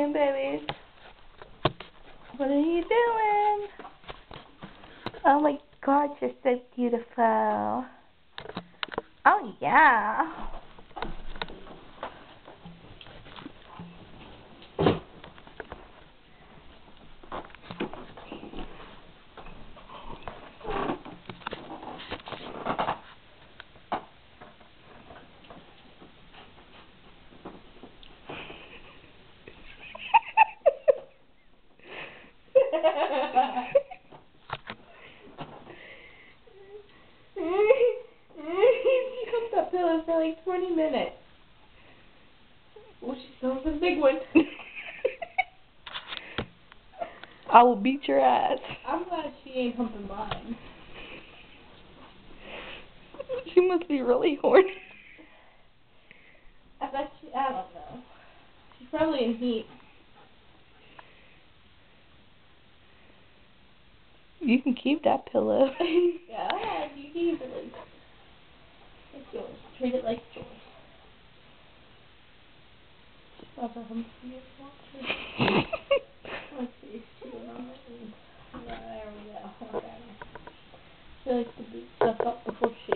doing, baby? What are you doing? Oh my God, you're so beautiful. Oh yeah. She humped that pillow for like 20 minutes. Well, she still has a big one. I will beat your ass. I'm glad she ain't humping mine. She must be really horny. I bet she, I don't know. She's probably in heat. You can keep that pillow. Yeah, you can use it like yours. Treat it like yours. Let's see, she went on that one. Yeah, there we go. Okay. She likes to beat stuff up before she